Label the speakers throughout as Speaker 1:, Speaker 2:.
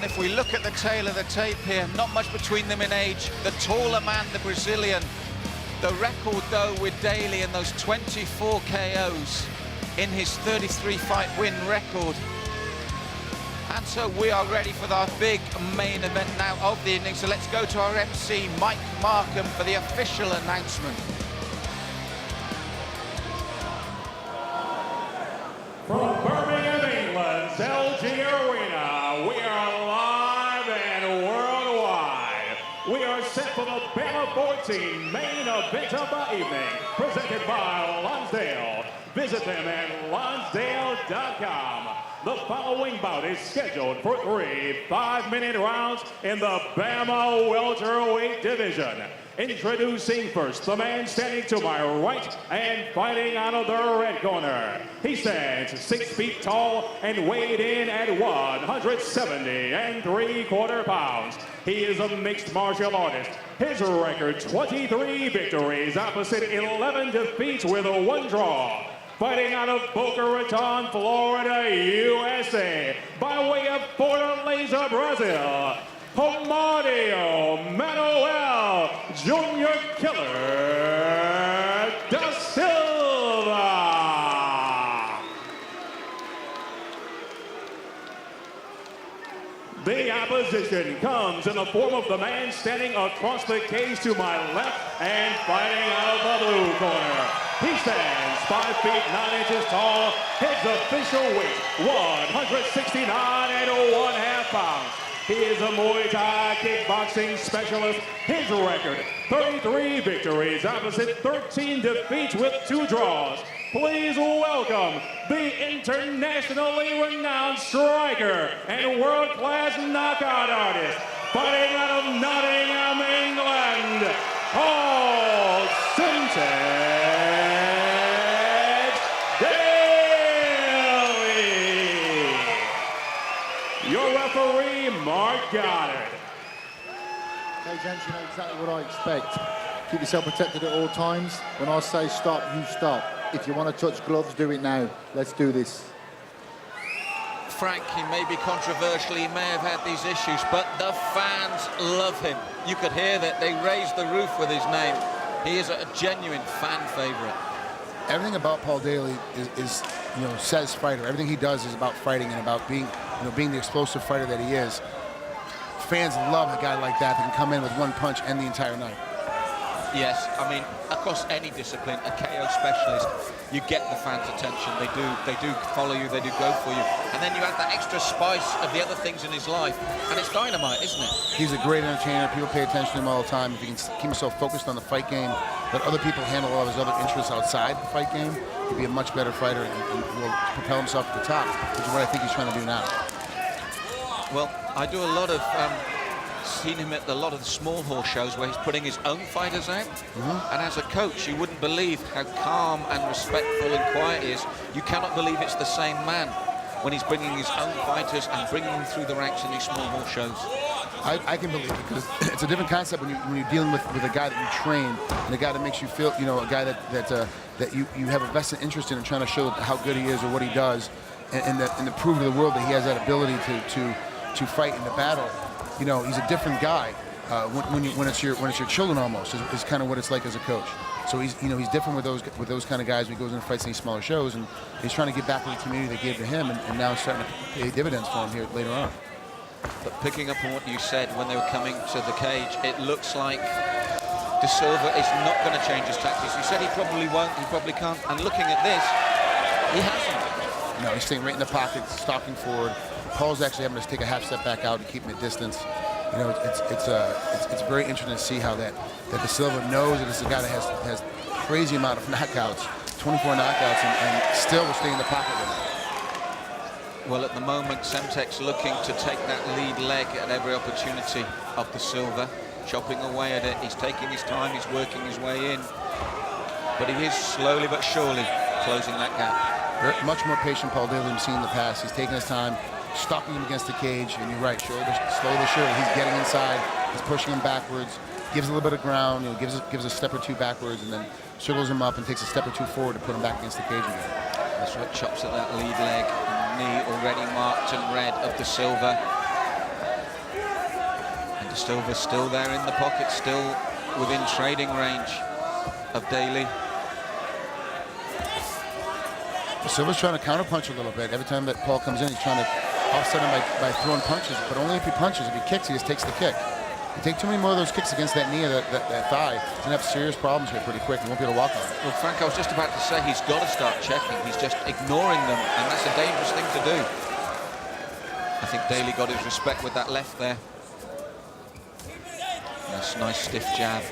Speaker 1: And if we look at the tail of the tape here, not much between them in age. The taller man, the Brazilian. The record, though, with Daley and those 24 KOs in his 33-fight win record. And so we are ready for our big main event now of the evening. So let's go to our MC, Mike Markham, for the official announcement.
Speaker 2: From Birmingham, England's LG Arena, we are live and worldwide. We are set for the BAMMA 14 main event of the evening, presented by Lonsdale. Visit them at lonsdale.com. The following bout is scheduled for 3 5-minute rounds in the BAMMA welterweight division. Introducing first, the man standing to my right and fighting out of the red corner. He stands 6 feet tall and weighed in at 170 3/4 pounds. He is a mixed martial artist. His record, 23 victories, opposite 11 defeats with a 1 draw. Fighting out of Boca Raton, Florida, USA, by way of Fortaleza, Brazil, Romario, Manoel, Junior Killer da Silva. The opposition comes in the form of the man standing across the cage to my left and fighting out of the blue corner. He stands 5 feet 9 inches tall. His official weight, 169 1/2 pounds. He is a Muay Thai kickboxing specialist. His record, 33 victories, opposite 13 defeats with 2 draws. Please welcome the internationally renowned striker and world-class knockout artist, fighting out of Nottingham, England, Paul Daley. Your referee, Mark Goddard.
Speaker 3: Okay, gents, you know exactly what I expect. Keep yourself protected at all times. When I say stop, you stop. If you want to touch gloves, do it now. Let's do this.
Speaker 1: Frank, he may be controversial, he may have had these issues, but the fans love him. You could hear that they raised the roof with his name. He is a genuine fan favorite.
Speaker 4: Everything about Paul Daley is says fighter. Everything he does is about fighting and about being, being the explosive fighter that he is. Fans love a guy like that can come in with 1 punch and the entire night.
Speaker 1: Yes, I mean, across any discipline, a KO specialist, you get the fans' attention. They do follow you, they do go for you. And then you add that extra spice of the other things in his life, and it's dynamite, isn't it?
Speaker 4: He's a great entertainer. People pay attention to him all the time. If he can keep himself focused on the fight game, let other people handle all of his other interests outside the fight game, he'd be a much better fighter and will propel himself to the top, which is what I think he's trying to do now.
Speaker 1: Well, I do a lot of... seen him at a lot of the small horse shows where he's putting his own fighters out. And as a coach, you wouldn't believe how calm and respectful and quiet he is. You cannot believe it's the same man when he's bringing his own fighters and bringing them through the ranks in these small horse shows.
Speaker 4: I can believe it because it's a different concept when you're dealing with a guy that you train and a guy that makes you feel, a guy that you have a vested interest in and trying to show how good he is or what he does and to prove to the world that he has that ability to fight in the battle. He's a different guy when it's your children almost is kind of what it's like as a coach. So he's different with those kind of guys when he goes and fights in these smaller shows, and he's trying to give back to the community that gave to him, and now it's starting to pay dividends for him here later on.
Speaker 1: But picking up on what you said when they were coming to the cage, it looks like da Silva is not going to change his tactics. You said he probably won't, he probably can't, and looking at this, he hasn't.
Speaker 4: No, he's staying right in the pocket, stalking forward. Paul's actually having to take a half step back out to keep him at distance. It's very interesting to see how that da Silva knows that this is a guy that has crazy amount of knockouts, 24 knockouts, and still will stay in the pocket with him.
Speaker 1: Well, at the moment, Semtek's looking to take that lead leg at every opportunity of da Silva, chopping away at it. He's taking his time, he's working his way in, but he is slowly but surely closing that gap.
Speaker 4: Much more patient Paul Daley than we've seen in the past. He's taking his time, stalking him against the cage, and you're right, slowly but surely, he's getting inside, he's pushing him backwards, gives a little bit of ground, gives a step or two backwards, and then circles him up and takes a step or two forward to put him back against the cage again.
Speaker 1: That's right, chops at that lead leg, knee already marked and red of da Silva. Silva's still there in the pocket, still within trading range of Daley.
Speaker 4: Silva's trying to counterpunch a little bit. Every time that Paul comes in, he's trying to offset him by throwing punches, but only if he punches. If he kicks, he just takes the kick. You take too many more of those kicks against that knee or that thigh, he's going to have serious problems here pretty quick. He won't be able to walk on it.
Speaker 1: Well, Frank, I was just about to say he's got to start checking. He's just ignoring them, and that's a dangerous thing to do. I think Daley got his respect with that left there. Nice stiff jab.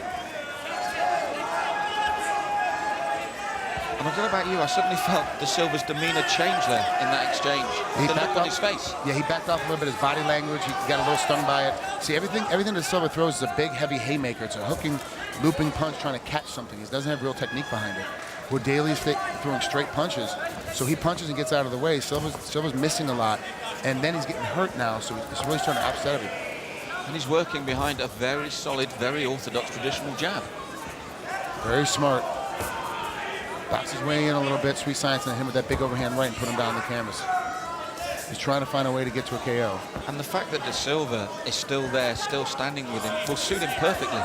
Speaker 1: And I don't know about you, I suddenly felt De Silva's demeanor change there in that exchange. The look on his face.
Speaker 4: Yeah, he backed off a little bit. His body language, he got a little stung by it. See, everything De Silva throws is a big, heavy haymaker. It's a hooking, looping punch trying to catch something. He doesn't have real technique behind it. Where Daley's throwing straight punches, so he punches and gets out of the way. Silva's missing a lot, and then he's getting hurt now, so he's really trying to upset everything.
Speaker 1: And he's working behind a very solid, very orthodox traditional jab.
Speaker 4: Very smart. Backs his way in a little bit, sweet science on him with that big overhand right and put him down on the canvas. He's trying to find a way to get to a KO.
Speaker 1: And the fact that De Silva is still there, still standing with him, will suit him perfectly.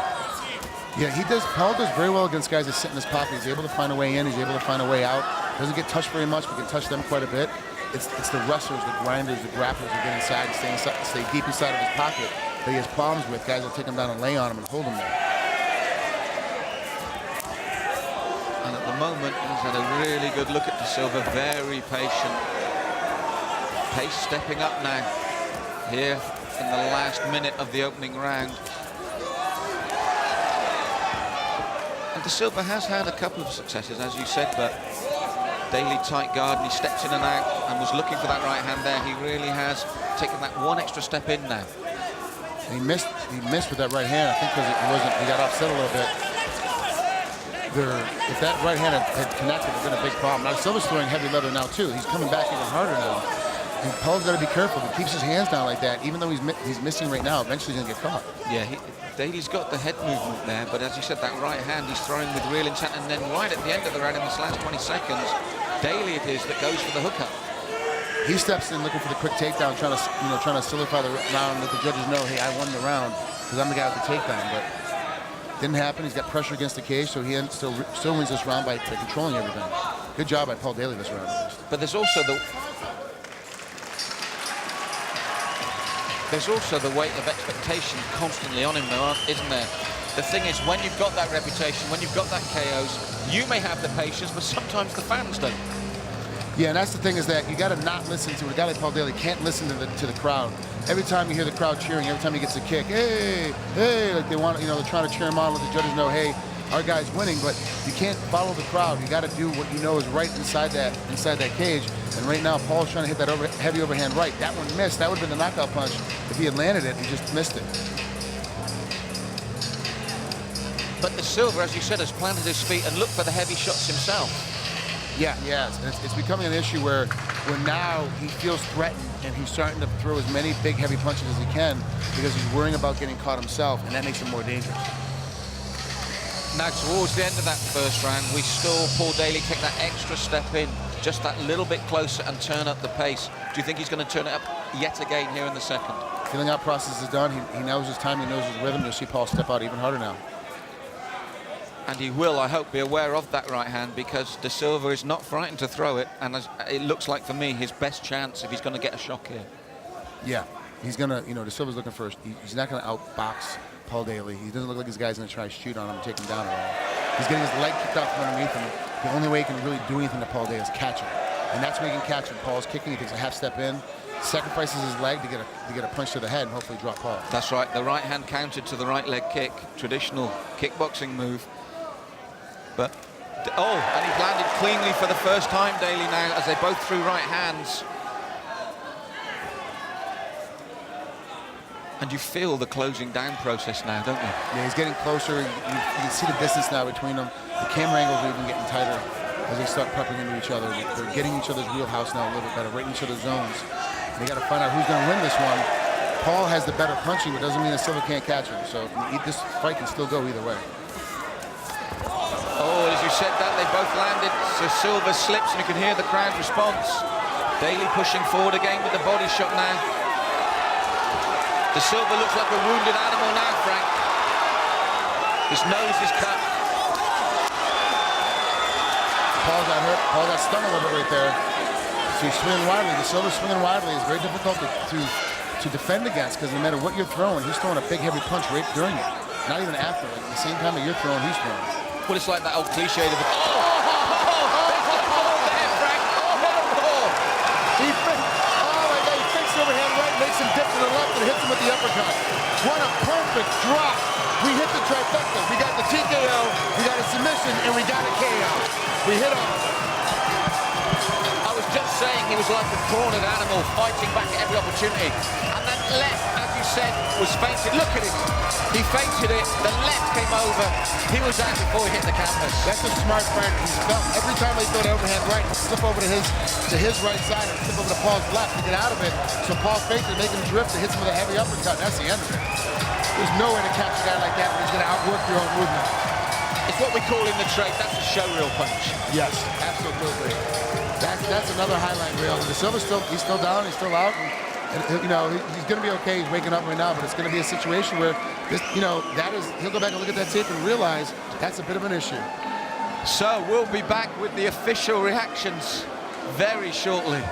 Speaker 4: Yeah, Paul does very well against guys that sit in his pocket. He's able to find a way in, he's able to find a way out. Doesn't get touched very much, but can touch them quite a bit. It's the wrestlers, the grinders, the grapplers who get inside and stay deep inside of his pocket that he has problems with. Guys will take him down and lay on him and hold him there.
Speaker 1: And at the moment, he's had a really good look at De Silva, very patient. Pace stepping up now, here in the last minute of the opening round. And De Silva has had a couple of successes, as you said, but Daley tight guard, and he steps in and out and was looking for that right hand there. He really has taken that one extra step in now.
Speaker 4: He missed with that right hand, I think, because he got offset a little bit. If that right hand had connected, it would have been a big problem. Now Silva's throwing heavy leather now too. He's coming back even harder now. And Paul's got to be careful. If he keeps his hands down like that, even though he's missing right now, eventually he's going to get caught.
Speaker 1: Yeah, Daley's got the head movement there, but as you said, that right hand he's throwing with real intent, and then right at the end of the round, in this last 20 seconds, Daley it is that goes for the hookup.
Speaker 4: He steps in looking for the quick takedown, trying to solidify the round, let the judges know, hey, I won the round because I'm the guy with the takedown. But didn't happen. He's got pressure against the cage, so he still wins this round by controlling everything. Good job by Paul Daley this round.
Speaker 1: But there's also the weight of expectation constantly on him, though, isn't there? The thing is, when you've got that reputation, when you've got that KOs, you may have the patience, but sometimes the fans don't.
Speaker 4: Yeah, and that's the thing, is that you got to not listen to it. A guy like Paul Daley can't listen to the crowd. Every time you hear the crowd cheering, every time he gets a kick, hey, like they want, they're trying to cheer him on, let the judges know, hey, our guy's winning, but you can't follow the crowd. You got to do what you know is right inside that cage. And right now, Paul's trying to hit that heavy overhand right. That one missed. That would have been the knockout punch if he had landed it. He just missed it.
Speaker 1: But De Silva, as you said, has planted his feet and looked for the heavy shots himself.
Speaker 4: Yeah, it's becoming an issue where now he feels threatened and he's starting to throw as many big, heavy punches as he can because he's worrying about getting caught himself, and that makes him more dangerous.
Speaker 1: Now, towards the end of that first round, we saw Paul Daley take that extra step in, just that little bit closer, and turn up the pace. Do you think he's going to turn it up yet again here in the second?
Speaker 4: Feeling out process is done. He knows his time, he knows his rhythm. You'll see Paul step out even harder now.
Speaker 1: And he will, I hope, be aware of that right hand, because De Silva is not frightened to throw it, and it looks like, for me, his best chance if he's going to get a shock here.
Speaker 4: Yeah, he's going to, De Silva's looking first. He's not going to outbox Paul Daley. He doesn't look like this guy's going to try to shoot on him and take him down at all. He's getting his leg kicked out from underneath him. The only way he can really do anything to Paul Daley is catch him. And that's where he can catch him. Paul's kicking, he takes a half step in, sacrifices his leg to get a punch to the head and hopefully drop Paul.
Speaker 1: That's right, the right hand countered to the right leg kick, traditional kickboxing move. But, and he landed cleanly for the first time, Daley, now, as they both threw right hands. And you feel the closing down process now, don't you?
Speaker 4: Yeah, he's getting closer. You can see the distance now between them. The camera angles are even getting tighter as they start prepping into each other. They're getting each other's wheelhouse now a little bit better, right in each other's zones. They got to find out who's going to win this one. Paul has the better punching, but doesn't mean that Silva can't catch him. So this fight can still go either way.
Speaker 1: Oh, as you said that, they both landed. So Silva slips, and you can hear the crowd response. Daley pushing forward again with the body shot now. De Silva looks like a wounded animal now, Frank. His nose is cut.
Speaker 4: Paul got hurt. Paul got stung a little bit right there. So he's swinging widely. De Silva swinging widely is very difficult to defend against, because no matter what you're throwing, he's throwing a big heavy punch right during it. Not even after. Like, at the same time that you're throwing, he's throwing.
Speaker 1: Well, it's like that old cliche of the...
Speaker 4: He fakes overhand right, makes him dip to the left, and hits him with the uppercut. What a perfect drop. We hit the trifecta. We got the TKO, we got a submission, and we got a KO. We hit all of it.
Speaker 1: I was just saying he was like a cornered animal fighting back at every opportunity. And that left, as you said, was feinted. Look at him. He feinted it. The left came over. He was out before he hit the canvas.
Speaker 4: That's a smart fighter. He's felt every time they throw the overhand right, he'll slip over to his right side and slip over to Paul's left to get out of it. So Paul fakes it, make him drift, and hits him with a heavy uppercut. That's the end of it. There's no way to catch a guy like that when he's going to outwork your own movement.
Speaker 1: It's what we call in the trade, that's a showreel punch.
Speaker 4: Yes, absolutely. That's another highlight reel. The Silva's he's still down, he's still out. And you know, he's going to be okay. He's waking up right now, but it's going to be a situation where this, you know, he'll go back and look at that tape and realize that's a bit of an issue.
Speaker 1: So we'll be back with the official reactions very shortly.